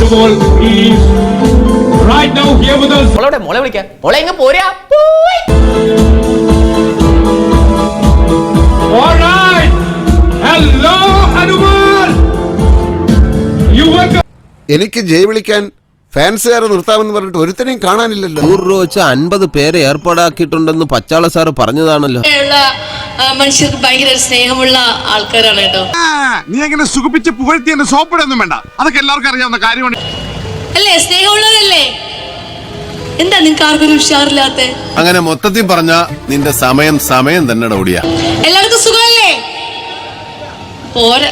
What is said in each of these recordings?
Anubal is right now here with us. മോളെ വിളിക്കാം. മോളെ എങ്ങ് പോരാ. All right. Hello, Anubal. You welcome. എനിക്ക് ജയ് വിളിക്കാൻ ഫാൻസുകാരെ നിർത്താമെന്ന് പറഞ്ഞിട്ട് ഒരുത്തനെയും കാണാനില്ലല്ലോ. 100 രൂപ വെച്ച് 50 പേരെ ഏർപ്പാടാക്കിയിട്ടുണ്ടെന്ന് പച്ചാള സാറ് പറഞ്ഞതാണല്ലോ. മനുഷ്യർക്ക് ഭയങ്കര സ്നേഹമുള്ള ആൾക്കാരാണ് കേട്ടോ. നീ എങ്ങനെ സുഖിപ്പിച്ച് പുകഴ്ത്തി എന്നെ സോപ്പിടൊന്നും വേണ്ട, അതൊക്കെ എല്ലാവർക്കും അറിയാവുന്ന കാര്യമാണ്. അല്ലേ, സ്നേഹമുള്ളവരല്ലേ? എന്താ നിങ്ങൾക്ക് ആർക്കൊരു ഉഷാറില്ലാത്ത? അങ്ങനെ മൊത്തത്തിൽ പറഞ്ഞ നിന്റെ സമയം തന്നെ ഓടിയ. എല്ലാവർക്കും സുഖമല്ലേ? പോരാ,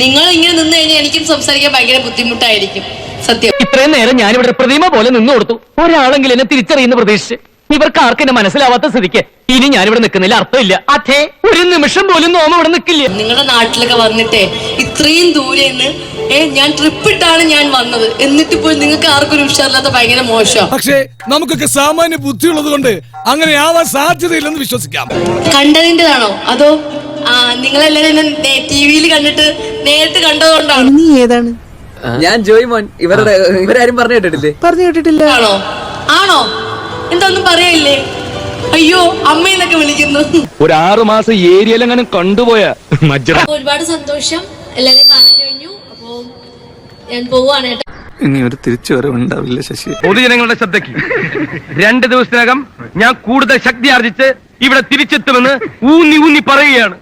നിങ്ങൾ ഇങ്ങനെ നിന്ന് കഴിഞ്ഞാൽ എനിക്കും സംസാരിക്കാൻ ഭയങ്കര ബുദ്ധിമുട്ടായിരിക്കും. സത്യം. ഇത്രയും നേരം ഞാനിവിടെ പ്രതിമ പോലെ നിന്നു കൊടുത്തു. ഒരാളെങ്കിലും എന്നെ തിരിച്ചറിയുന്ന പ്രതീക്ഷിച്ച്. ഇവർക്ക് ആർക്കും എന്നെ മനസ്സിലാവാത്ത സ്ഥിതിക്ക് ഇനി ഞാനിവിടെ നിൽക്കുന്നില്ല, അർത്ഥമില്ല. അതെ, ഒരു നിമിഷം പോലും നോമ ഇവിടെ നിൽക്കില്ല. നിങ്ങളുടെ നാട്ടിലൊക്കെ വന്നിട്ടേ ഇത്രയും ദൂരെ നിന്ന് ഞാൻ ട്രിപ്പ് ഇട്ടാണ് ഞാൻ വന്നത്. എന്നിട്ട് പോയി നിങ്ങൾക്ക് ആർക്കും ഒരു ഉഷാറില്ലാത്ത ഭയങ്കര മോശം. പക്ഷേ നമുക്കൊക്കെ സാമാന്യ ബുദ്ധിയുള്ളത് കൊണ്ട് അങ്ങനെ ആവാൻ സാധ്യതയില്ലെന്ന് വിശ്വസിക്കാം. കണ്ടതിന്റെതാണോ അതോ നിങ്ങളെല്ലാരും ടിവിയിൽ കണ്ടിട്ട് നേരിട്ട് കണ്ടതുകൊണ്ടാണോ? നീ ഏതാണ്? ഞാൻ ജോയ്മോൻ. ഇവരാരും പറഞ്ഞു കേട്ടിട്ടില്ലേ? ആണോ? എന്തൊന്നും പറയില്ലേ? അയ്യോ അമ്മയെന്നൊക്കെ വിളിക്കുന്നു. ഒരു 6 മാസം ഏരിയയിലെങ്ങനെ കണ്ടുപോയാ. ഒരുപാട് സന്തോഷം, എല്ലാരും കാണാൻ കഴിഞ്ഞു. അപ്പോ ഞാൻ പോവാണ് കേട്ടോ. ഇനി ഒരു തിരിച്ചുവരവുണ്ടാവില്ല ശശി. പൊതുജനങ്ങളുടെ ശ്രദ്ധയ്ക്ക് 2 ദിവസത്തിനകം ഞാൻ കൂടുതൽ ശക്തി ആർജിച്ച് ഇവിടെ തിരിച്ചെത്തുമെന്ന് ഊന്നി പറയുകയാണ്.